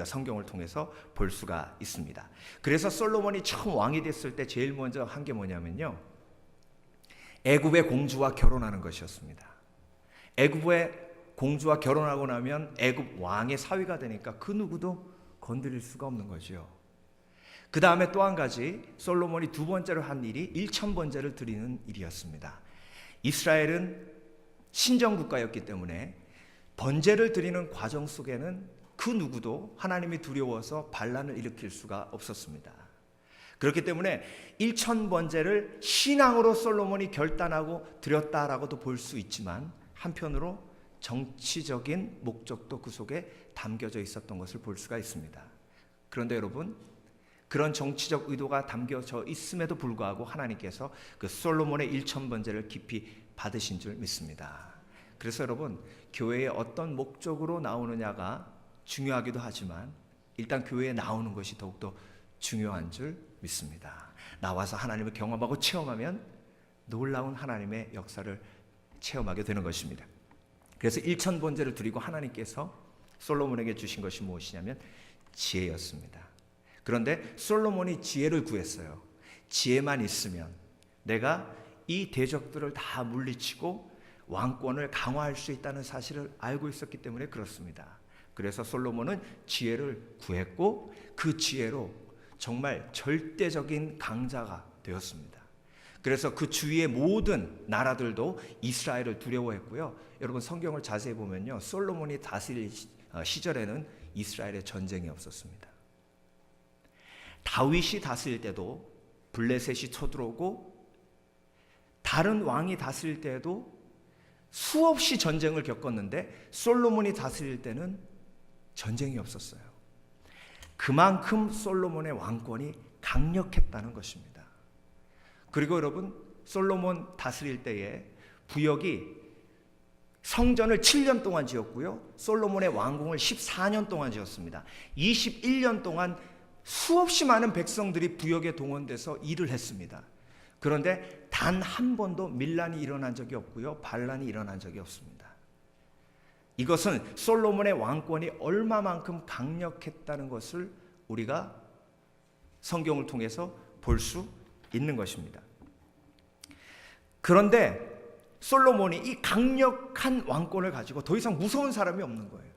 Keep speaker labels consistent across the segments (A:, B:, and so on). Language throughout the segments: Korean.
A: 성경을 통해서 볼 수가 있습니다. 그래서 솔로몬이 처음 왕이 됐을 때 제일 먼저 한 게 뭐냐면요, 애굽의 공주와 결혼하는 것이었습니다. 애굽의 공주와 결혼하고 나면 애굽 왕의 사위가 되니까 그 누구도 건드릴 수가 없는 거죠. 그 다음에 또 한 가지 솔로몬이 두 번째로 한 일이 1000번제를 드리는 일이었습니다. 이스라엘은 신정국가였기 때문에 번제를 드리는 과정 속에는 그 누구도 하나님이 두려워서 반란을 일으킬 수가 없었습니다. 그렇기 때문에 1000번제를 신앙으로 솔로몬이 결단하고 드렸다라고도 볼 수 있지만, 한편으로 정치적인 목적도 그 속에 담겨져 있었던 것을 볼 수가 있습니다. 그런데 여러분, 그런 정치적 의도가 담겨져 있음에도 불구하고 하나님께서 그 솔로몬의 1000번제를 깊이 받으신 줄 믿습니다. 그래서 여러분, 교회에 어떤 목적으로 나오느냐가 중요하기도 하지만 일단 교회에 나오는 것이 더욱더 중요한 줄 믿습니다. 나와서 하나님을 경험하고 체험하면 놀라운 하나님의 역사를 체험하게 되는 것입니다. 그래서 1000번제를 드리고 하나님께서 솔로몬에게 주신 것이 무엇이냐면 지혜였습니다. 그런데 솔로몬이 지혜를 구했어요. 지혜만 있으면 내가 이 대적들을 다 물리치고 왕권을 강화할 수 있다는 사실을 알고 있었기 때문에 그렇습니다. 그래서 솔로몬은 지혜를 구했고 그 지혜로 정말 절대적인 강자가 되었습니다. 그래서 그 주위의 모든 나라들도 이스라엘을 두려워했고요. 여러분, 성경을 자세히 보면요, 솔로몬이 다스릴 시절에는 이스라엘에 전쟁이 없었습니다. 다윗이 다스릴 때도 블레셋이 쳐들어오고 다른 왕이 다스릴 때에도 수없이 전쟁을 겪었는데 솔로몬이 다스릴 때는 전쟁이 없었어요. 그만큼 솔로몬의 왕권이 강력했다는 것입니다. 그리고 여러분, 솔로몬 다스릴 때에 부역이 성전을 7년 동안 지었고요, 솔로몬의 왕궁을 14년 동안 지었습니다. 21년 동안 수없이 많은 백성들이 부역에 동원돼서 일을 했습니다. 그런데 단 한 번도 밀란이 일어난 적이 없고요, 반란이 일어난 적이 없습니다. 이것은 솔로몬의 왕권이 얼마만큼 강력했다는 것을 우리가 성경을 통해서 볼 수 있는 것입니다. 그런데 솔로몬이 이 강력한 왕권을 가지고 더 이상 무서운 사람이 없는 거예요.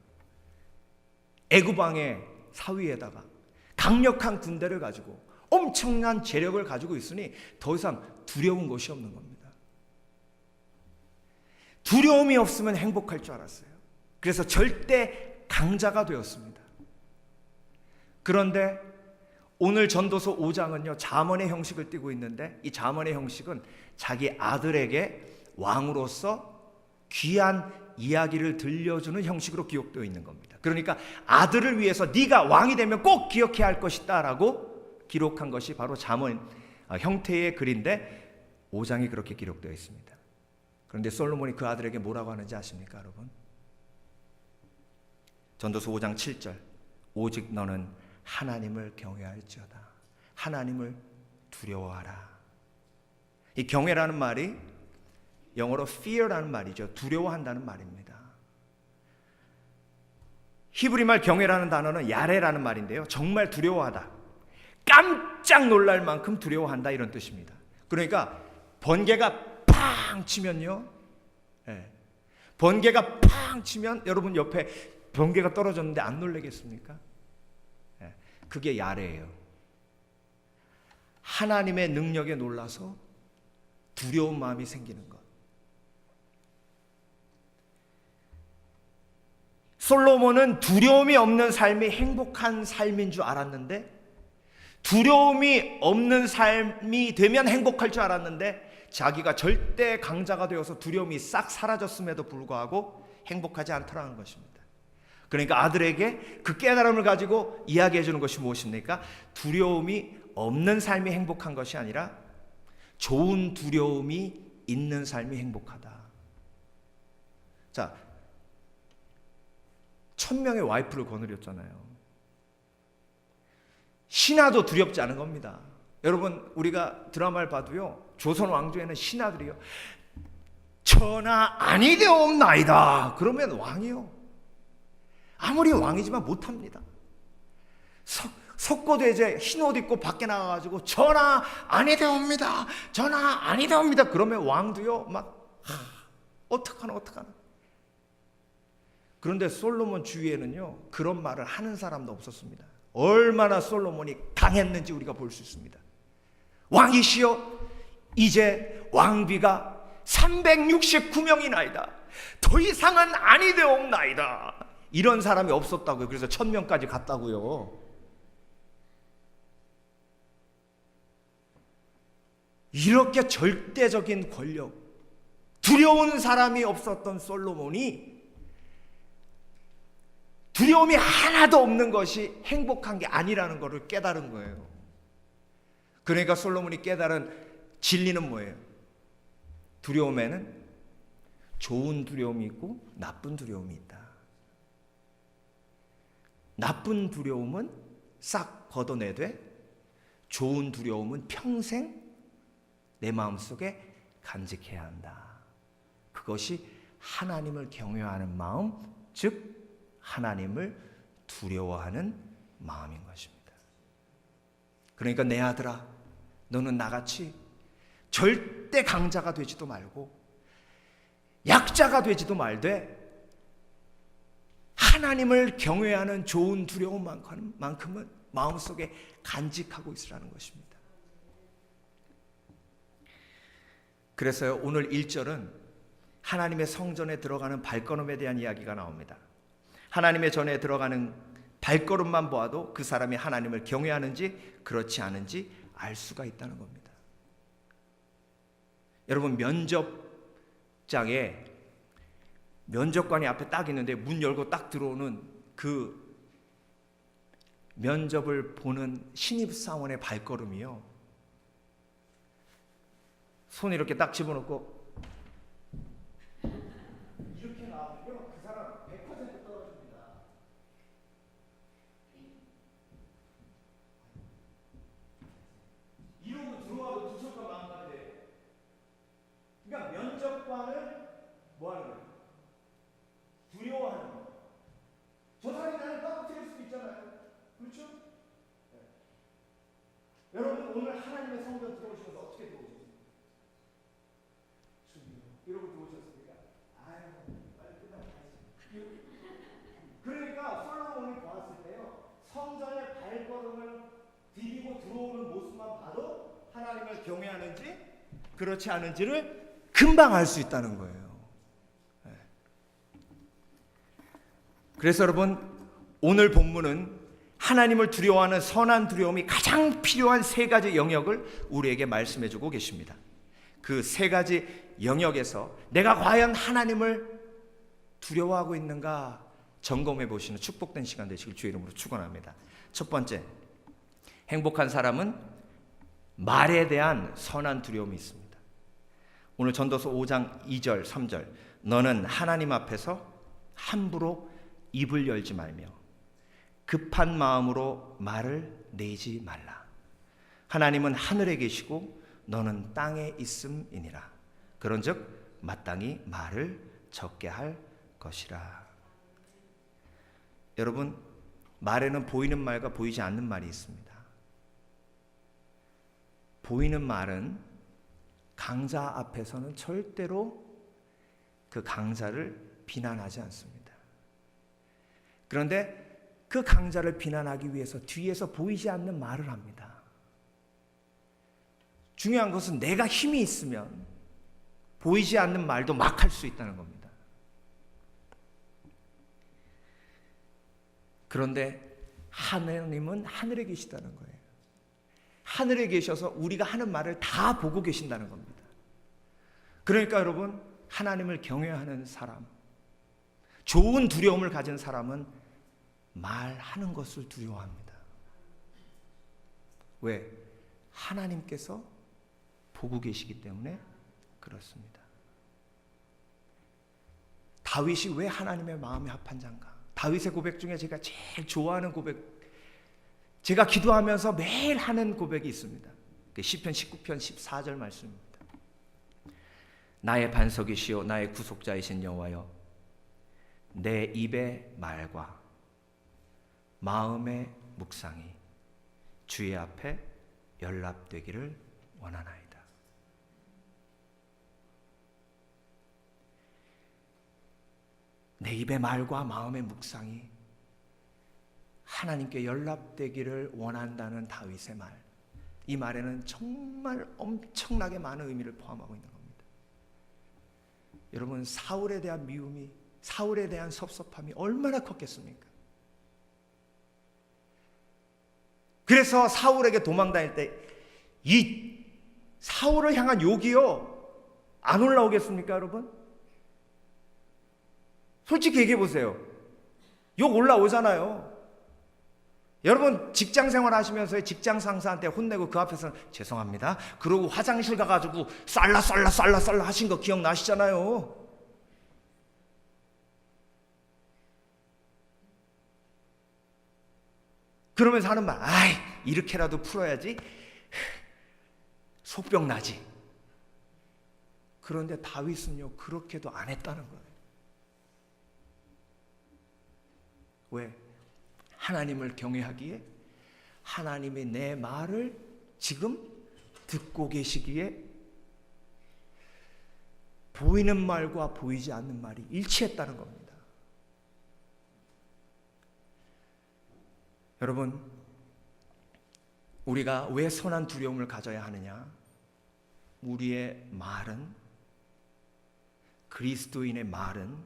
A: 애굽 왕의 사위에다가 강력한 군대를 가지고 엄청난 재력을 가지고 있으니 더 이상 두려운 것이 없는 겁니다. 두려움이 없으면 행복할 줄 알았어요. 그래서 절대 강자가 되었습니다. 그런데 오늘 전도서 5장은요, 잠언의 형식을 띠고 있는데 이 잠언의 형식은 자기 아들에게 왕으로서 귀한 이야기를 들려주는 형식으로 기록되어 있는 겁니다. 그러니까 아들을 위해서 네가 왕이 되면 꼭 기억해야 할 것이다 라고 기록한 것이 바로 잠언 형태의 글인데 5장이 그렇게 기록되어 있습니다. 그런데 솔로몬이 그 아들에게 뭐라고 하는지 아십니까, 여러분? 전도서 5장 7절, 오직 너는 하나님을 경외할지어다. 하나님을 두려워하라. 이 경외라는 말이 영어로 fear라는 말이죠. 두려워한다는 말입니다. 히브리말 경외라는 단어는 야레라는 말인데요, 정말 두려워하다, 깜짝 놀랄 만큼 두려워한다, 이런 뜻입니다. 그러니까 번개가 팡 치면요, 번개가 팡 치면 여러분 옆에 번개가 떨어졌는데 안 놀라겠습니까? 그게 야레예요. 하나님의 능력에 놀라서 두려운 마음이 생기는 것. 솔로몬은 두려움이 없는 삶이 행복한 삶인 줄 알았는데, 두려움이 없는 삶이 되면 행복할 줄 알았는데, 자기가 절대 강자가 되어서 두려움이 싹 사라졌음에도 불구하고 행복하지 않더라는 것입니다. 그러니까 아들에게 그 깨달음을 가지고 이야기해 주는 것이 무엇입니까? 두려움이 없는 삶이 행복한 것이 아니라 좋은 두려움이 있는 삶이 행복하다. 자, 1000명의 와이프를 거느렸잖아요. 신하도 두렵지 않은 겁니다. 여러분, 우리가 드라마를 봐도요, 조선 왕조에는 신하들이요, 전하 아니되옵나이다 그러면 왕이요, 아무리 왕이지만 못합니다. 속고도 이제 흰 옷 입고 밖에 나가가지고 전하 아니되옵니다. 전하 아니되옵니다. 그러면 왕도요 막 어떡하나. 그런데 솔로몬 주위에는요 그런 말을 하는 사람도 없었습니다. 얼마나 솔로몬이 강했는지 우리가 볼 수 있습니다. 왕이시여, 이제 왕비가 369명이나이다. 더 이상은 아니되옵나이다. 이런 사람이 없었다고요. 그래서 1000명까지 갔다고요. 이렇게 절대적인 권력, 두려운 사람이 없었던 솔로몬이 두려움이 하나도 없는 것이 행복한 게 아니라는 것을 깨달은 거예요. 그러니까 솔로몬이 깨달은 진리는 뭐예요? 두려움에는 좋은 두려움이 있고 나쁜 두려움이 있다. 나쁜 두려움은 싹 걷어내되 좋은 두려움은 평생 내 마음속에 간직해야 한다. 그것이 하나님을 경외하는 마음, 즉 하나님을 두려워하는 마음인 것입니다. 그러니까 내 아들아, 너는 나같이 절대 강자가 되지도 말고 약자가 되지도 말되 하나님을 경외하는 좋은 두려움만큼은 마음속에 간직하고 있으라는 것입니다. 그래서요, 오늘 1절은 하나님의 성전에 들어가는 발걸음에 대한 이야기가 나옵니다. 하나님의 전에 들어가는 발걸음만 보아도 그 사람이 하나님을 경외하는지 그렇지 않은지 알 수가 있다는 겁니다. 여러분, 면접장에 면접관이 앞에 딱 있는데 문 열고 딱 들어오는 그 면접을 보는 신입사원의 발걸음이요, 손 이렇게 딱 집어넣고 이렇게 나오면요 그 사람 100% 떨어집니다. 이러고 들어와도 두손과 마음가짐. 그러니까 면접관을 뭐 하는 거예요? 두려워하는 거예요. 저 사람이 나를 떨어뜨릴 수도 있잖아요. 그렇죠? 네. 여러분, 오늘 하나님의 성전 들어오시면서 어떻게 들어오셨어요? 이러고 들어오셨습니까? 아유, 빨리 끝나가야지. 그러니까 솔로몬을 보았을 때요, 성전의 발걸음을 디디고 들어오는 모습만 봐도 하나님을 경외하는지 그렇지 않은지를 금방 알 수 있다는 거예요. 네. 그래서 여러분, 오늘 본문은 하나님을 두려워하는 선한 두려움이 가장 필요한 세 가지 영역을 우리에게 말씀해 주고 계십니다. 그 세 가지 영역에서 내가 과연 하나님을 두려워하고 있는가 점검해 보시는 축복된 시간 되시길 주의 이름으로 축원합니다. 첫 번째, 행복한 사람은 말에 대한 선한 두려움이 있습니다. 오늘 전도서 5장 2절 3절, 너는 하나님 앞에서 함부로 입을 열지 말며 급한 마음으로 말을 내지 말라. 하나님은 하늘에 계시고 너는 땅에 있음이니라. 그런즉 마땅히 말을 적게 할 것이라. 여러분, 말에는 보이는 말과 보이지 않는 말이 있습니다. 보이는 말은 강자 앞에서는 절대로 그 강자를 비난하지 않습니다. 그런데 그 강자를 비난하기 위해서 뒤에서 보이지 않는 말을 합니다. 중요한 것은 내가 힘이 있으면 보이지 않는 말도 막 할 수 있다는 겁니다. 그런데 하나님은 하늘에 계시다는 거예요. 하늘에 계셔서 우리가 하는 말을 다 보고 계신다는 겁니다. 그러니까 여러분, 하나님을 경외하는 사람, 좋은 두려움을 가진 사람은 말하는 것을 두려워합니다. 왜? 하나님께서 보고 계시기 때문에 그렇습니다. 다윗이 왜 하나님의 마음에 합한 자인가? 다윗의 고백 중에 제가 제일 좋아하는 고백, 제가 기도하면서 매일 하는 고백이 있습니다. 시편 19편 14절 말씀입니다. 나의 반석이시요 나의 구속자이신 여호와여, 내 입의 말과 마음의 묵상이 주의 앞에 연락되기를 원하나이다. 내 입의 말과 마음의 묵상이 하나님께 연락되기를 원한다는 다윗의 말, 이 말에는 정말 엄청나게 많은 의미를 포함하고 있는 겁니다. 여러분, 사울에 대한 미움이, 사울에 대한 섭섭함이 얼마나 컸겠습니까? 그래서 사울에게 도망다닐 때 이 사울을 향한 욕이요, 안 올라오겠습니까, 여러분? 솔직히 얘기해 보세요. 욕 올라오잖아요. 여러분, 직장 생활 하시면서 직장 상사한테 혼내고 그 앞에서는 죄송합니다, 그러고 화장실 가가지고 쌀라 하신 거 기억나시잖아요. 그러면서 하는 말, 아이, 이렇게라도 풀어야지, 속병 나지. 그런데 다윗은요, 그렇게도 안 했다는 거예요. 왜? 하나님을 경외하기에, 하나님이 내 말을 지금 듣고 계시기에 보이는 말과 보이지 않는 말이 일치했다는 겁니다. 여러분, 우리가 왜 선한 두려움을 가져야 하느냐? 우리의 말은, 그리스도인의 말은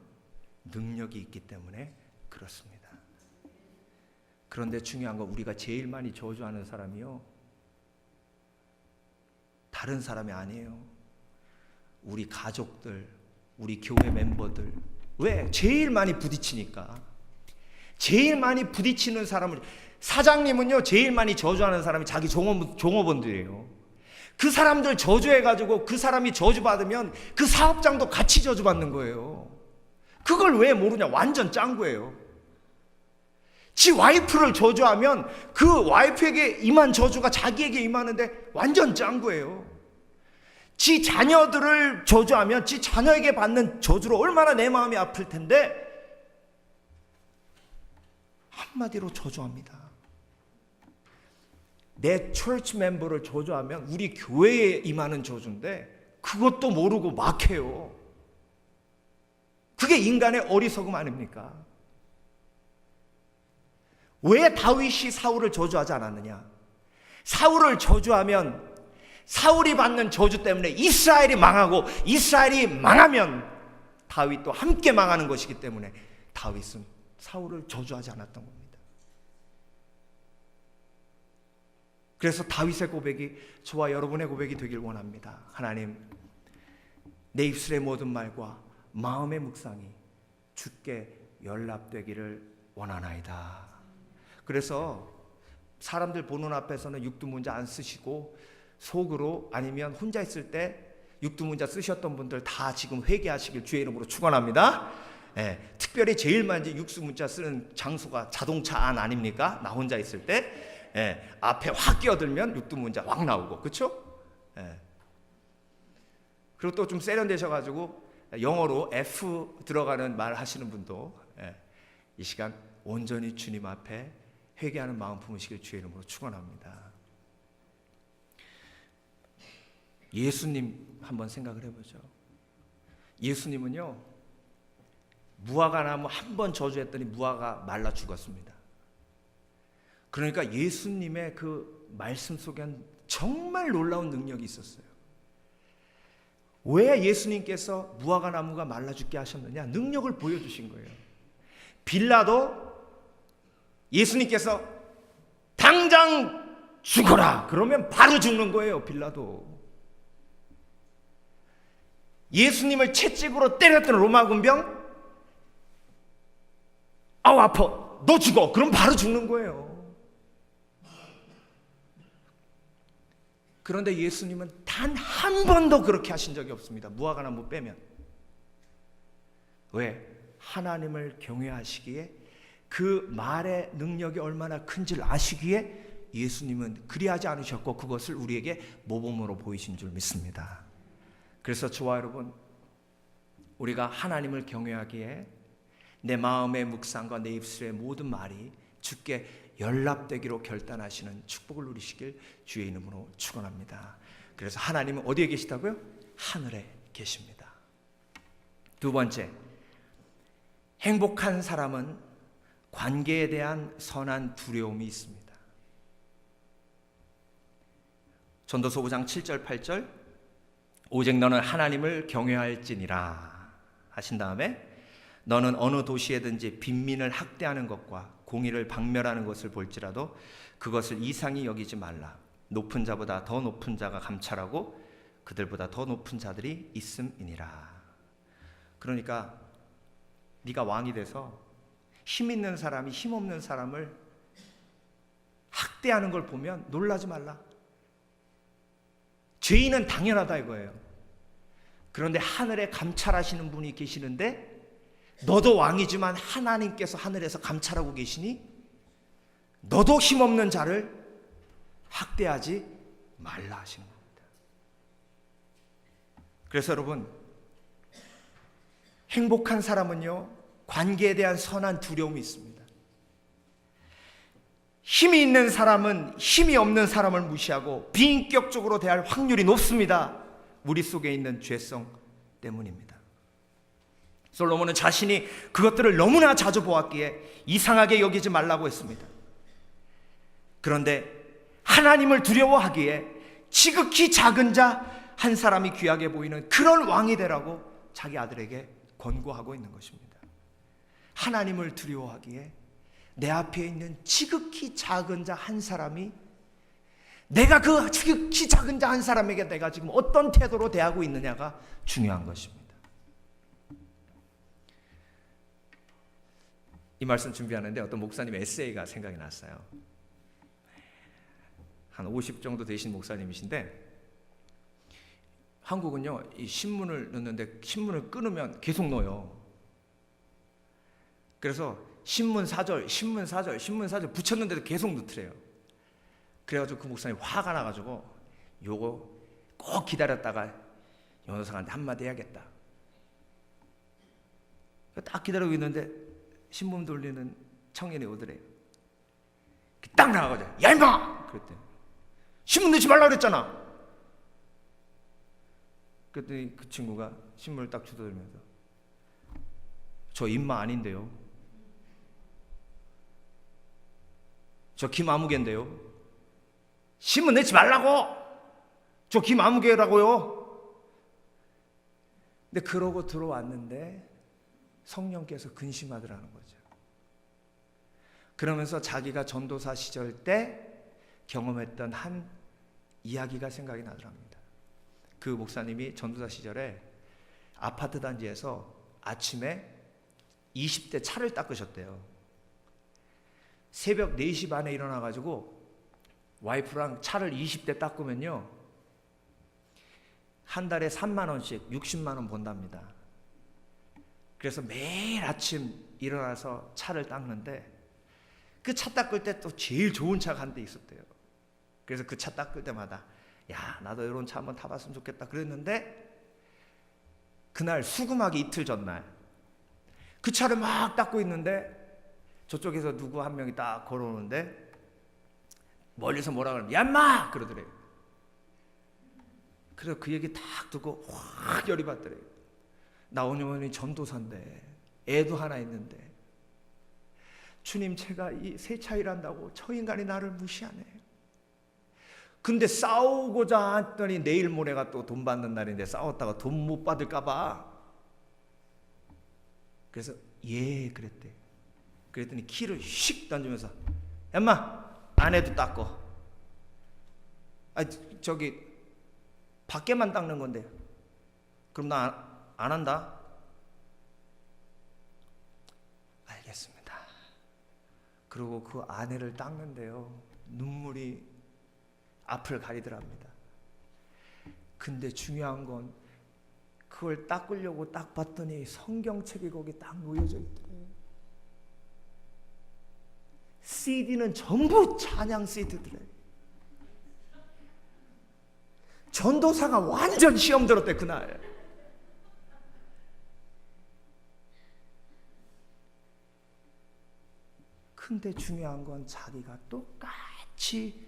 A: 능력이 있기 때문에 그렇습니다. 그런데 중요한 건, 우리가 제일 많이 저주하는 사람이요, 다른 사람이 아니에요. 우리 가족들, 우리 교회 멤버들. 왜? 제일 많이 부딪히니까. 제일 많이 부딪히는 사람을, 사장님은요, 제일 많이 저주하는 사람이 자기 종업원들이에요. 그 사람들 저주해가지고 그 사람이 저주받으면 그 사업장도 같이 저주받는 거예요. 그걸 왜 모르냐? 완전 짱구예요. 지 와이프를 저주하면 그 와이프에게 임한 저주가 자기에게 임하는데 완전 짱구예요. 지 자녀들을 저주하면 지 자녀에게 받는 저주로 얼마나 내 마음이 아플 텐데, 한마디로 저주합니다. 내 처치 멤버를 저주하면 우리 교회에 임하는 저주인데 그것도 모르고 막 해요. 그게 인간의 어리석음 아닙니까? 왜 다윗이 사울을 저주하지 않았느냐? 사울을 저주하면 사울이 받는 저주 때문에 이스라엘이 망하고, 이스라엘이 망하면 다윗도 함께 망하는 것이기 때문에 다윗은 사울을 저주하지 않았던 겁니다. 그래서 다윗의 고백이 저와 여러분의 고백이 되길 원합니다. 하나님, 내 입술의 모든 말과 마음의 묵상이 주께 연락되기를 원하나이다. 그래서 사람들 보는 앞에서는 육두문자 안 쓰시고 속으로, 아니면 혼자 있을 때 육두문자 쓰셨던 분들 다 지금 회개하시길 주의 이름으로 축원합니다. 특별히 제일 많이 육두문자 쓰는 장소가 자동차 안 아닙니까? 나 혼자 있을 때 앞에 확 끼어들면 육두문자 확 나오고, 그렇죠? 그리고 또 좀 세련되셔가지고 영어로 F 들어가는 말 하시는 분도 이 시간 온전히 주님 앞에 회개하는 마음 품으시길 주의 이름으로 축원합니다. 예수님 한번 생각을 해보죠. 예수님은요, 무화과 나무 한 번 저주했더니 무화과 말라 죽었습니다. 그러니까 예수님의 그 말씀 속엔 정말 놀라운 능력이 있었어요. 왜 예수님께서 무화과 나무가 말라 죽게 하셨느냐? 능력을 보여주신 거예요. 빌라도 예수님께서 당장 죽어라 그러면 바로 죽는 거예요. 빌라도. 예수님을 채찍으로 때렸던 로마 군병, 아우 아파, 너 죽어, 그럼 바로 죽는 거예요. 그런데 예수님은 단 한 번도 그렇게 하신 적이 없습니다. 무화과 나무 빼면. 왜? 하나님을 경외하시기에, 그 말의 능력이 얼마나 큰지를 아시기에 예수님은 그리하지 않으셨고, 그것을 우리에게 모범으로 보이신 줄 믿습니다. 그래서 저와 여러분, 우리가 하나님을 경외하기에 내 마음의 묵상과 내 입술의 모든 말이 주께 연락되기로 결단하시는 축복을 누리시길 주의 이름으로 축원합니다. 그래서 하나님은 어디에 계시다고요? 하늘에 계십니다. 두 번째, 행복한 사람은 관계에 대한 선한 두려움이 있습니다. 전도서 5장 7절 8절, 오직 너는 하나님을 경외할지니라 하신 다음에, 너는 어느 도시에든지 빈민을 학대하는 것과 공의를 박멸하는 것을 볼지라도 그것을 이상히 여기지 말라. 높은 자보다 더 높은 자가 감찰하고 그들보다 더 높은 자들이 있음이니라. 그러니까 네가 왕이 돼서 힘 있는 사람이 힘 없는 사람을 학대하는 걸 보면 놀라지 말라. 죄인은 당연하다 이거예요. 그런데 하늘에 감찰하시는 분이 계시는데 너도 왕이지만 하나님께서 하늘에서 감찰하고 계시니 너도 힘없는 자를 학대하지 말라 하시는 겁니다. 그래서 여러분, 행복한 사람은요, 관계에 대한 선한 두려움이 있습니다. 힘이 있는 사람은 힘이 없는 사람을 무시하고 비인격적으로 대할 확률이 높습니다. 우리 속에 있는 죄성 때문입니다. 솔로몬은 자신이 그것들을 너무나 자주 보았기에 이상하게 여기지 말라고 했습니다. 그런데 하나님을 두려워하기에 지극히 작은 자 한 사람이 귀하게 보이는 그런 왕이 되라고 자기 아들에게 권고하고 있는 것입니다. 하나님을 두려워하기에 내 앞에 있는 지극히 작은 자 한 사람이, 내가 그 지극히 작은 자 한 사람에게 내가 지금 어떤 태도로 대하고 있느냐가 중요한 것입니다. 이 말씀 준비하는데 어떤 목사님 에세이가 생각이 났어요. 한 50 정도 되신 목사님이신데, 한국은요, 이 신문을 넣는데 신문을 끊으면 계속 넣어요. 그래서 신문 4절 붙였는데도 계속 넣더래요. 그래가지고 그 목사님 화가 나가지고 요거 꼭 기다렸다가 변호사한테 한마디 해야겠다. 딱 기다리고 있는데 신문 돌리는 청년이 오더래요. 딱 나가가지고 야 임마! 그랬대. 신문 넣지 말라 그랬잖아. 그랬더니 그 친구가 신문을 딱 주워들면서 저 임마 아닌데요. 저 김아무개인데요. 신문 내지 말라고! 저 김아무개라고요. 근데 그러고 들어왔는데 성령께서 근심하더라는 거죠. 그러면서 자기가 전도사 시절 때 경험했던 한 이야기가 생각이 나더랍니다. 그 목사님이 전도사 시절에 아파트 단지에서 아침에 20대 차를 닦으셨대요. 새벽 4시 반에 일어나가지고 와이프랑 차를 20대 닦으면요, 한 달에 3만 원씩 60만 원 번답니다. 그래서 매일 아침 일어나서 차를 닦는데 그 차 닦을 때 또 제일 좋은 차가 한 대 있었대요. 그래서 그 차 닦을 때마다 야, 나도 이런 차 한번 타봤으면 좋겠다 그랬는데, 그날 수금하기 이틀 전날 그 차를 막 닦고 있는데 저쪽에서 누구 한 명이 딱 걸어오는데 멀리서 뭐라 그러면 야 인마! 그러더래요. 그래서 그 얘기 딱 듣고 확 열이 받더래요. 나 오늘 전도사인데 애도 하나 있는데 주님, 제가 이 세차 일한다고 저 인간이 나를 무시하네. 근데 싸우고자 했더니 내일 모레가 또 돈 받는 날인데 싸웠다가 돈 못 받을까 봐. 그래서 예 그랬대. 그랬더니 키를 휙 던지면서 엄마 안에도 닦고, 저기 밖에만 닦는 건데 그럼 나 안 한다. 알겠습니다. 그리고 그 아내를 닦는데요, 눈물이 앞을 가리더랍니다. 근데 중요한 건 그걸 닦으려고 딱 봤더니 성경책이 거기 딱 놓여져 있더래요. CD는 전부 찬양 CD더래요. 전도사가 완전 시험 들었대 그날. 근데 중요한 건 자기가 똑같이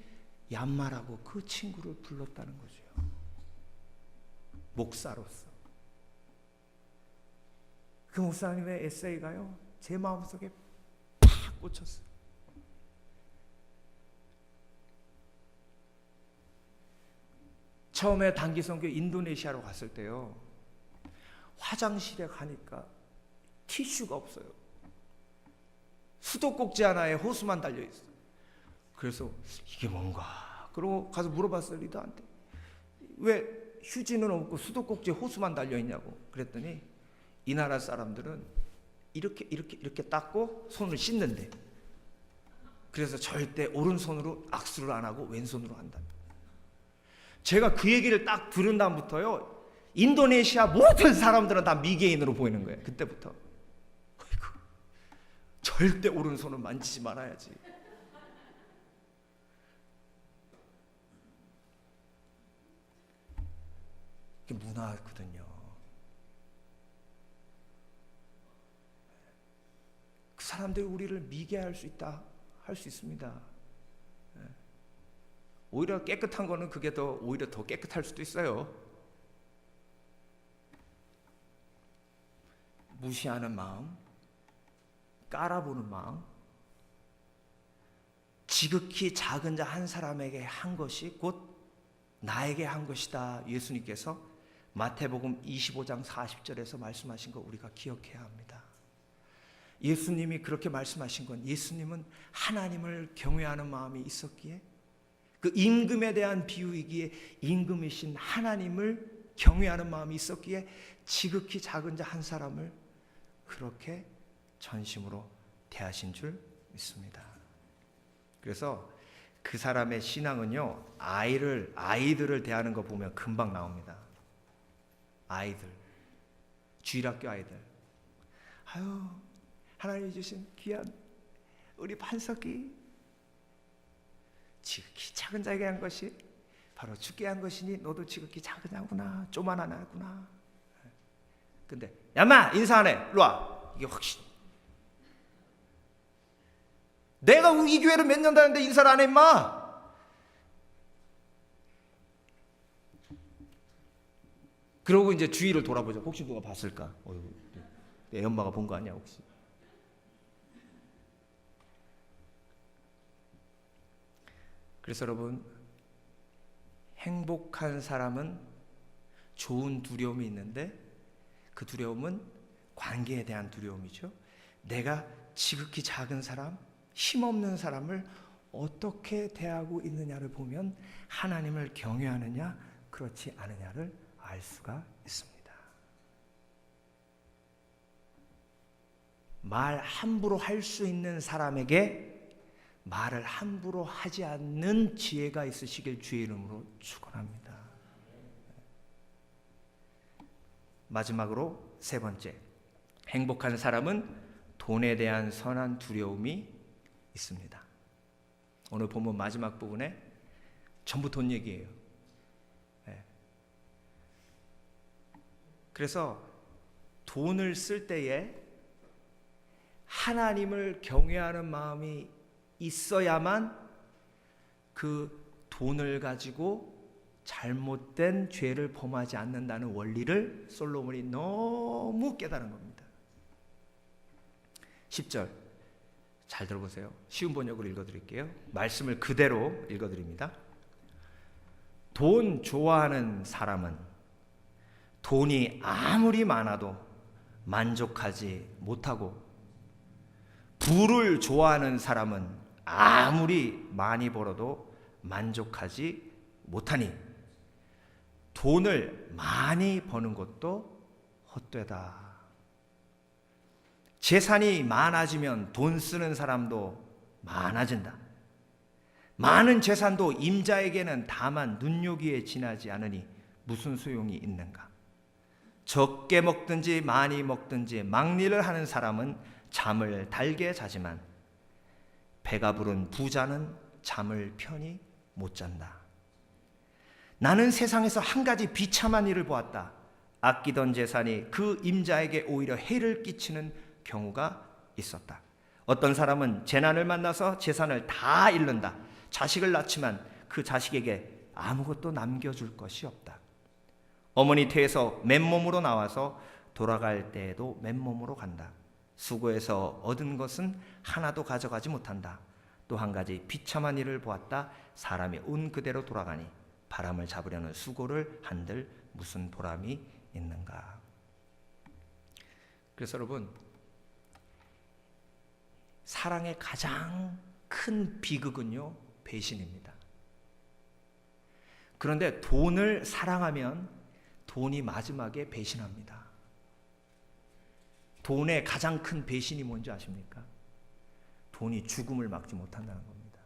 A: 얌마라고 그 친구를 불렀다는 거죠. 목사로서. 그 목사님의 에세이가요, 제 마음속에 팍 꽂혔어요. 처음에 단기 선교 인도네시아로 갔을 때요, 화장실에 가니까 티슈가 없어요. 수도꼭지 하나에 호수만 달려 있어요. 그래서 이게 뭔가? 그러고 가서 물어봤어요, 리더한테. 왜 휴지는 없고 수도꼭지에 호수만 달려 있냐고. 그랬더니 이 나라 사람들은 이렇게 닦고 손을 씻는데, 그래서 절대 오른손으로 악수를 안 하고 왼손으로 한다. 제가 그 얘기를 딱 들은 다음부터요, 인도네시아 모든 사람들은 다 미개인으로 보이는 거예요. 그때부터. 어이구, 절대 오른손은 만지지 말아야지. 이게 문화거든요. 그 사람들이 우리를 미개할 수 있다, 할 수 있습니다. 오히려 깨끗한 거는 그게 오히려 더 깨끗할 수도 있어요. 무시하는 마음, 깔아보는 마음, 지극히 작은 자 한 사람에게 한 것이 곧 나에게 한 것이다. 예수님께서 마태복음 25장 40절에서 말씀하신 거 우리가 기억해야 합니다. 예수님이 그렇게 말씀하신 건, 예수님은 하나님을 경외하는 마음이 있었기에, 그 임금에 대한 비유이기에 임금이신 하나님을 경외하는 마음이 있었기에 지극히 작은 자 한 사람을 그렇게 전심으로 대하신 줄 믿습니다. 그래서 그 사람의 신앙은요, 아이들을 대하는 거 보면 금방 나옵니다. 아이들, 주일학교 아이들. 아유, 하나님이 주신 귀한 우리 반석이 지극히 작은 자에게 한 것이 바로 주께 한 것이니 너도 지극히 작은 자구나, 조만한 아구나. 근데 야마 인사 안 해, 일로 와. 이게 확신. 내가 이 교회를 몇 년 다녔는데 인사를 안 해, 임마. 그러고 이제 주위를 돌아보죠. 혹시 누가 봤을까? 내 엄마가 본 거 아니야 혹시? 그래서 여러분, 행복한 사람은 좋은 두려움이 있는데 그 두려움은 관계에 대한 두려움이죠. 내가 지극히 작은 사람, 힘없는 사람을 어떻게 대하고 있느냐를 보면 하나님을 경외하느냐 그렇지 않느냐를 알 수가 있습니다. 말 함부로 할 수 있는 사람에게 말을 함부로 하지 않는 지혜가 있으시길 주의 이름으로 축원합니다. 마지막으로 세 번째, 행복한 사람은 돈에 대한 선한 두려움이 있습니다. 오늘 본문 마지막 부분에 전부 돈 얘기예요. 그래서 돈을 쓸 때에 하나님을 경외하는 마음이 있어야만 그 돈을 가지고 잘못된 죄를 범하지 않는다는 원리를 솔로몬이 너무 깨달은 겁니다. 10절 잘 들어보세요. 쉬운 번역으로 읽어드릴게요. 말씀을 그대로 읽어드립니다. 돈 좋아하는 사람은 돈이 아무리 많아도 만족하지 못하고, 부를 좋아하는 사람은 아무리 많이 벌어도 만족하지 못하니 돈을 많이 버는 것도 헛되다. 재산이 많아지면 돈 쓰는 사람도 많아진다. 많은 재산도 임자에게는 다만 눈요기에 지나지 않으니 무슨 소용이 있는가. 적게 먹든지 많이 먹든지 막리를 하는 사람은 잠을 달게 자지만 배가 부른 부자는 잠을 편히 못 잔다. 나는 세상에서 한 가지 비참한 일을 보았다. 아끼던 재산이 그 임자에게 오히려 해를 끼치는 경우가 있었다. 어떤 사람은 재난을 만나서 재산을 다 잃는다. 자식을 낳지만 그 자식에게 아무것도 남겨줄 것이 없다. 어머니 태에서 맨몸으로 나와서 돌아갈 때에도 맨몸으로 간다. 수고해서 얻은 것은 하나도 가져가지 못한다. 또 한 가지 비참한 일을 보았다. 사람이 온 그대로 돌아가니 바람을 잡으려는 수고를 한들 무슨 보람이 있는가. 그래서 여러분, 사랑의 가장 큰 비극은요, 배신입니다. 그런데 돈을 사랑하면 돈이 마지막에 배신합니다. 돈의 가장 큰 배신이 뭔지 아십니까? 돈이 죽음을 막지 못한다는 겁니다.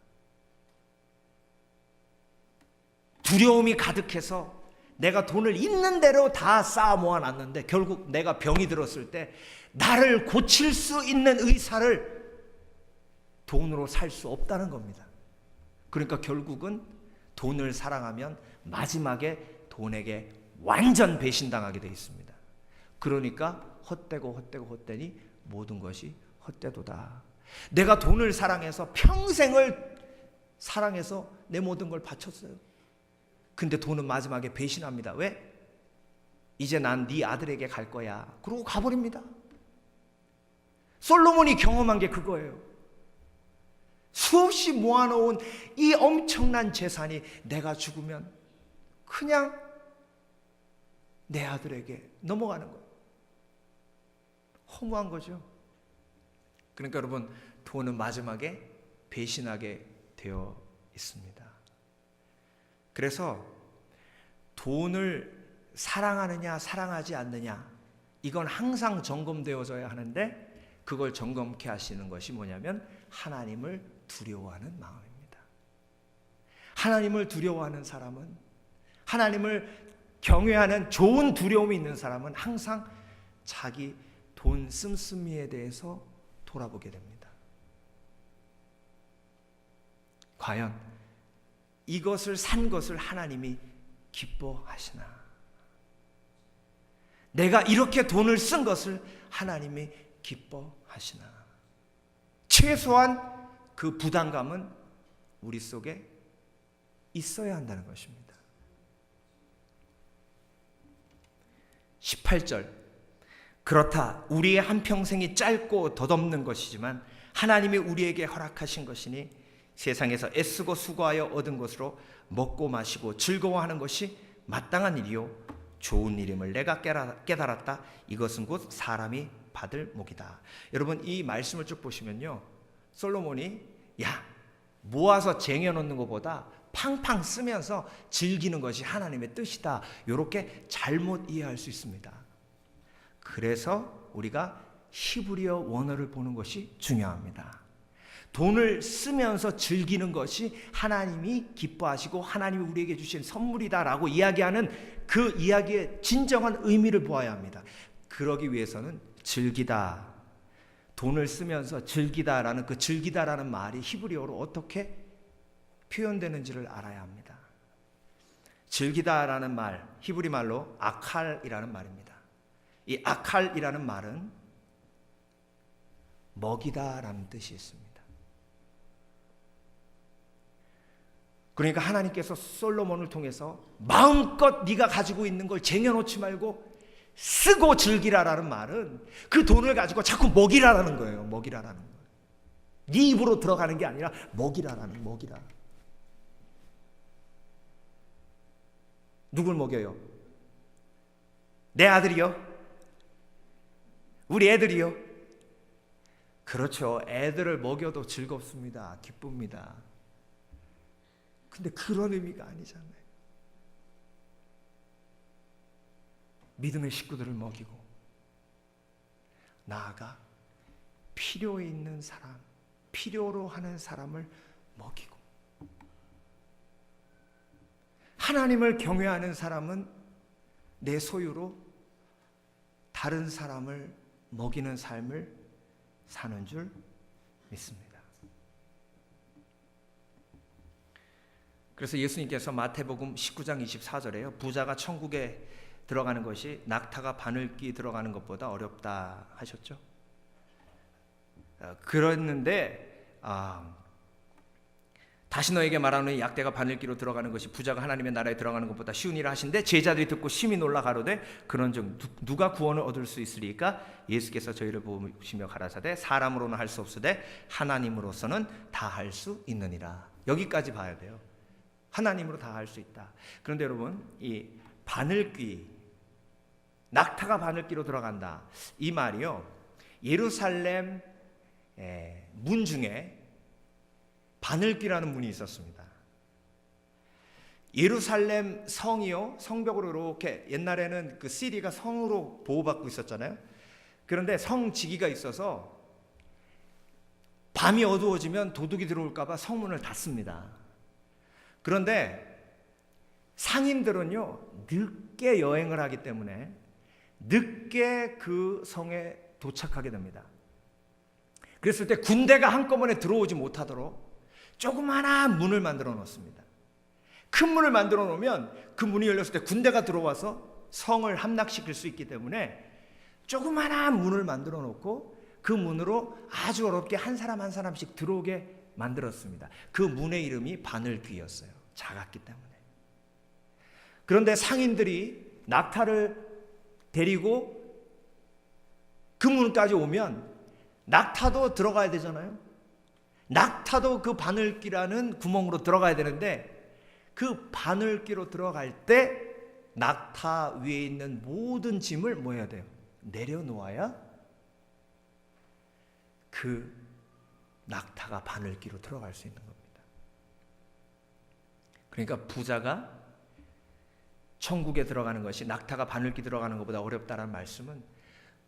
A: 두려움이 가득해서 내가 돈을 있는 대로 다 쌓아 모아놨는데 결국 내가 병이 들었을 때 나를 고칠 수 있는 의사를 돈으로 살 수 없다는 겁니다. 그러니까 결국은 돈을 사랑하면 마지막에 돈에게 완전 배신당하게 되어 있습니다. 그러니까 헛되니 모든 것이 헛되도다. 내가 돈을 사랑해서 평생을 사랑해서 내 모든 걸 바쳤어요. 근데 돈은 마지막에 배신합니다. 왜? 이제 난 네 아들에게 갈 거야. 그러고 가버립니다. 솔로몬이 경험한 게 그거예요. 수없이 모아놓은 이 엄청난 재산이 내가 죽으면 그냥 내 아들에게 넘어가는 거예요. 허무한 거죠. 그러니까 여러분, 돈은 마지막에 배신하게 되어 있습니다. 그래서 돈을 사랑하느냐 사랑하지 않느냐, 이건 항상 점검되어져야 하는데 그걸 점검케 하시는 것이 뭐냐면 하나님을 두려워하는 마음입니다. 하나님을 두려워하는 사람은, 하나님을 경외하는 좋은 두려움이 있는 사람은 항상 자기 돈 씀씀이에 대해서 돌아보게 됩니다. 과연 이것을 산 것을 하나님이 기뻐하시나? 내가 이렇게 돈을 쓴 것을 하나님이 기뻐하시나? 최소한 그 부담감은 우리 속에 있어야 한다는 것입니다. 18절, 그렇다 우리의 한평생이 짧고 덧없는 것이지만 하나님이 우리에게 허락하신 것이니 세상에서 애쓰고 수고하여 얻은 것으로 먹고 마시고 즐거워하는 것이 마땅한 일이요 좋은 일임을 내가 깨달았다. 이것은 곧 사람이 받을 복이다. 여러분, 이 말씀을 쭉 보시면요, 솔로몬이 모아서 쟁여놓는 것보다 팡팡 쓰면서 즐기는 것이 하나님의 뜻이다, 이렇게 잘못 이해할 수 있습니다. 그래서 우리가 히브리어 원어를 보는 것이 중요합니다. 돈을 쓰면서 즐기는 것이 하나님이 기뻐하시고 하나님이 우리에게 주신 선물이다라고 이야기하는 그 이야기의 진정한 의미를 보아야 합니다. 그러기 위해서는 즐기다, 돈을 쓰면서 즐기다라는 그 즐기다라는 말이 히브리어로 어떻게 표현되는지를 알아야 합니다. 즐기다라는 말, 히브리 말로 아칼이라는 말입니다. 이 아칼이라는 말은 먹이다라는 뜻이 있습니다. 그러니까 하나님께서 솔로몬을 통해서 마음껏 네가 가지고 있는 걸 쟁여놓지 말고 쓰고 즐기라라는 말은 그 돈을 가지고 자꾸 먹이라라는 거예요. 먹이라라는 거예요. 네 입으로 들어가는 게 아니라 먹이라. 누굴 먹여요? 내 아들이요? 우리 애들이요? 그렇죠. 애들을 먹여도 즐겁습니다. 기쁩니다. 근데 그런 의미가 아니잖아요. 믿음의 식구들을 먹이고 나아가 필요에 있는 사람, 필요로 하는 사람을 먹이고, 하나님을 경외하는 사람은 내 소유로 다른 사람을 먹이는 삶을 사는 줄 믿습니다. 그래서 예수님께서 마태복음 19장 24절에요. 부자가 천국에 들어가는 것이 낙타가 바늘기 들어가는 것보다 어렵다 하셨죠. 그랬는데 다시 너에게 말하노니 약대가 바늘기로 들어가는 것이 부자가 하나님의 나라에 들어가는 것보다 쉬운 일을 하신데 제자들이 듣고 심히 놀라 가로되 그런즉 누가 구원을 얻을 수 있으리까? 예수께서 저희를 보시며 가라사대 사람으로는 할 수 없으되 하나님으로서는 다 할 수 있느니라. 여기까지 봐야 돼요. 하나님으로 다 할 수 있다. 그런데 여러분, 이 바늘귀, 낙타가 바늘귀로 들어간다, 이 말이요, 예루살렘 문 중에 바늘귀라는 문이 있었습니다. 예루살렘 성이요, 성벽으로 이렇게, 옛날에는 그 시리가 성으로 보호받고 있었잖아요. 그런데 성 지기가 있어서 밤이 어두워지면 도둑이 들어올까 봐 성문을 닫습니다. 그런데 상인들은요, 늦게 여행을 하기 때문에 늦게 그 성에 도착하게 됩니다. 그랬을 때 군대가 한꺼번에 들어오지 못하도록 조그마한 문을 만들어 놓습니다. 큰 문을 만들어 놓으면 그 문이 열렸을 때 군대가 들어와서 성을 함락시킬 수 있기 때문에 조그마한 문을 만들어 놓고 그 문으로 아주 어렵게 한 사람 한 사람씩 들어오게 만들었습니다. 그 문의 이름이 바늘귀였어요. 작았기 때문에. 그런데 상인들이 낙타를 데리고 그 문까지 오면 낙타도 들어가야 되잖아요. 낙타도 그 바늘귀라는 구멍으로 들어가야 되는데 그 바늘귀로 들어갈 때 낙타 위에 있는 모든 짐을 뭐 해야 돼요? 내려놓아야 그 낙타가 바늘귀로 들어갈 수 있는 겁니다. 그러니까 부자가 천국에 들어가는 것이 낙타가 바늘귀 들어가는 것보다 어렵다는 말씀은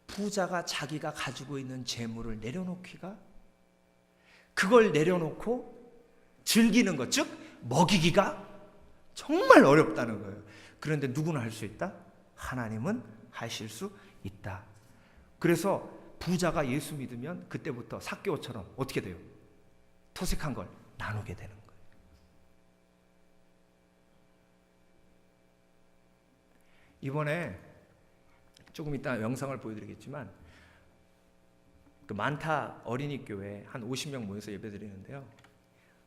A: 부자가 자기가 가지고 있는 재물을 내려놓기가, 그걸 내려놓고 즐기는 것, 즉 먹이기가 정말 어렵다는 거예요. 그런데 누구는 할 수 있다? 하나님은 하실 수 있다. 그래서 부자가 예수 믿으면 그때부터 삭개오처럼 어떻게 돼요? 토색한 걸 나누게 되는 거예요. 이번에 조금 이따 영상을 보여드리겠지만 그 만타 어린이 교회에 한 50명 모여서 예배드리는데요,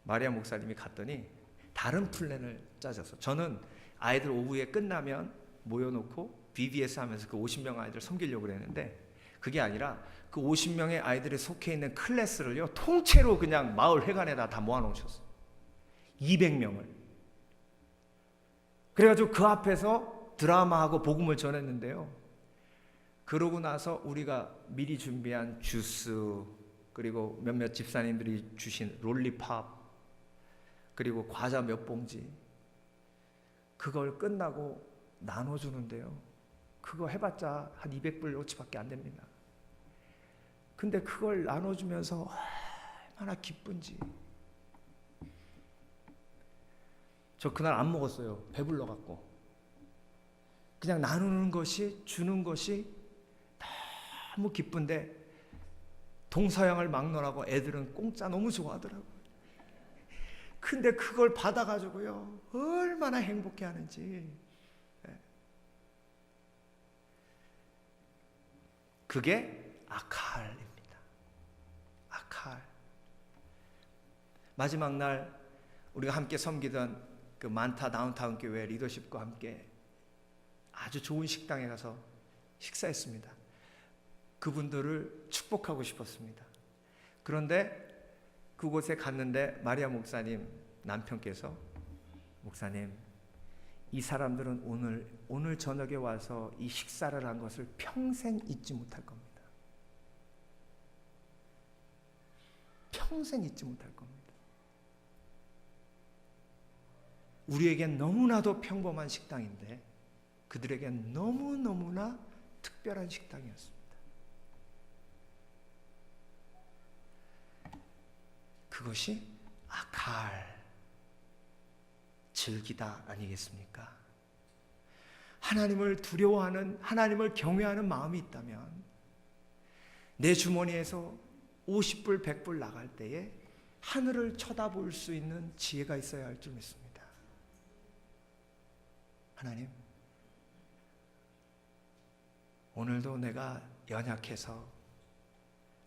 A: 마리아 목사님이 갔더니 다른 플랜을 짜셔서, 저는 아이들 오후에 끝나면 모여놓고 BBS 하면서 그 50명 아이들 섬기려고 그랬는데 그게 아니라 그 50명의 아이들이 속해 있는 클래스를요 통째로 그냥 마을 회관에다 다 모아놓으셨어요. 200명을. 그래가지고 그 앞에서 드라마하고 복음을 전했는데요, 그러고 나서 우리가 미리 준비한 주스, 그리고 몇몇 집사님들이 주신 롤리팝, 그리고 과자 몇 봉지, 그걸 끝나고 나눠주는데요, 그거 해봤자 한 200불어치밖에 안 됩니다. 근데 그걸 나눠주면서 얼마나 기쁜지. 저 그날 안 먹었어요. 배불러갖고. 그냥 나누는 것이, 주는 것이 너무 기쁜데 동서양을 막론하고 애들은 공짜 너무 좋아하더라고요. 근데 그걸 받아가지고요 얼마나 행복해하는지. 그게 아칼입니다. 아칼. 마지막 날 우리가 함께 섬기던 그 만타 다운타운 교회 리더십과 함께 아주 좋은 식당에 가서 식사했습니다. 그분들을 축복하고 싶었습니다. 그런데 그곳에 갔는데 마리아 목사님 남편께서, 목사님, 이 사람들은 오늘 저녁에 와서 이 식사를 한 것을 평생 잊지 못할 겁니다. 평생 잊지 못할 겁니다. 우리에겐 너무나도 평범한 식당인데 그들에겐 너무너무나 특별한 식당이었습니다. 그것이 아칼, 즐기다 아니겠습니까? 하나님을 두려워하는, 하나님을 경외하는 마음이 있다면 내 주머니에서 50불, 100불 나갈 때에 하늘을 쳐다볼 수 있는 지혜가 있어야 할 줄 믿습니다. 하나님, 오늘도 내가 연약해서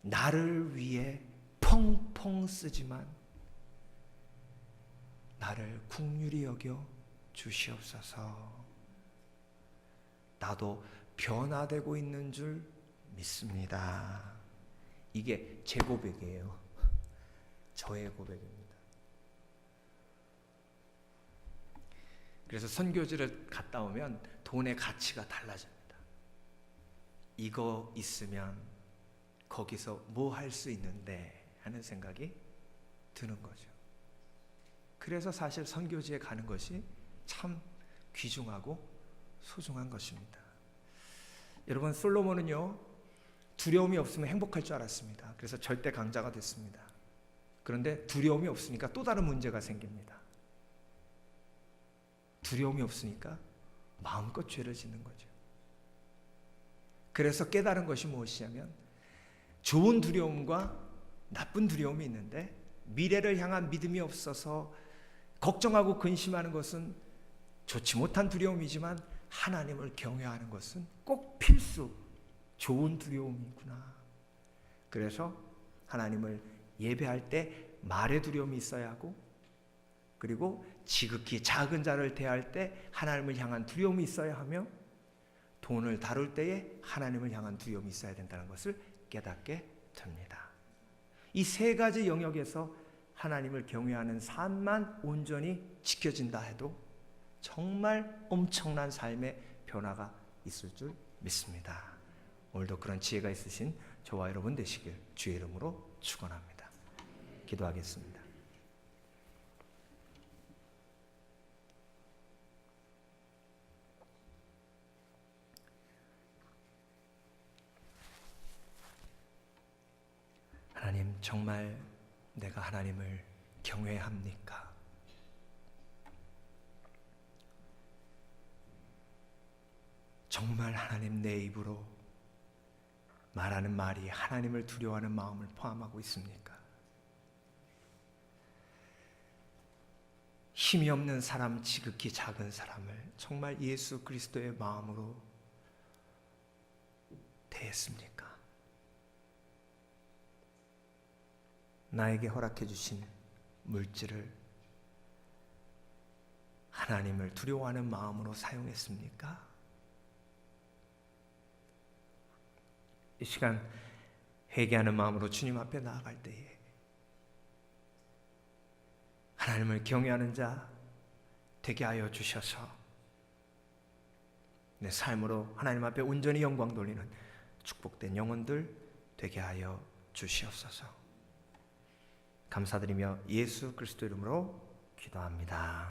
A: 나를 위해 펑펑 쓰지만 나를 긍휼히 여겨 주시옵소서. 나도 변화되고 있는 줄 믿습니다. 이게 제 고백이에요. 저의 고백입니다. 그래서 선교지를 갔다 오면 돈의 가치가 달라집니다. 이거 있으면 거기서 뭐 할 수 있는데 하는 생각이 드는 거죠. 그래서 사실 선교지에 가는 것이 참 귀중하고 소중한 것입니다. 여러분, 솔로몬은요, 두려움이 없으면 행복할 줄 알았습니다. 그래서 절대 강자가 됐습니다. 그런데 두려움이 없으니까 또 다른 문제가 생깁니다. 두려움이 없으니까 마음껏 죄를 짓는 거죠. 그래서 깨달은 것이 무엇이냐면, 좋은 두려움과 나쁜 두려움이 있는데, 미래를 향한 믿음이 없어서 걱정하고 근심하는 것은 좋지 못한 두려움이지만, 하나님을 경외하는 것은 꼭 필수 좋은 두려움이구나. 그래서 하나님을 예배할 때 말의 두려움이 있어야 하고, 그리고 지극히 작은 자를 대할 때 하나님을 향한 두려움이 있어야 하며, 돈을 다룰 때에 하나님을 향한 두려움이 있어야 된다는 것을 깨닫게 됩니다. 이 세 가지 영역에서 하나님을 경외하는 삶만 온전히 지켜진다 해도 정말 엄청난 삶의 변화가 있을 줄 믿습니다. 오늘도 그런 지혜가 있으신 저와 여러분 되시길 주의 이름으로 축원합니다. 기도하겠습니다. 하나님, 정말 내가 하나님을 경외합니까? 정말 하나님 내 입으로 말하는 말이 하나님을 두려워하는 마음을 포함하고 있습니까? 힘이 없는 사람, 지극히 작은 사람을 정말 예수 그리스도의 마음으로 대했습니까? 나에게 허락해 주신 물질을 하나님을 두려워하는 마음으로 사용했습니까? 이 시간 회개하는 마음으로 주님 앞에 나아갈 때에 하나님을 경외하는 자 되게 하여 주셔서 내 삶으로 하나님 앞에 온전히 영광 돌리는 축복된 영혼들 되게 하여 주시옵소서. 감사드리며 예수 그리스도 이름으로 기도합니다.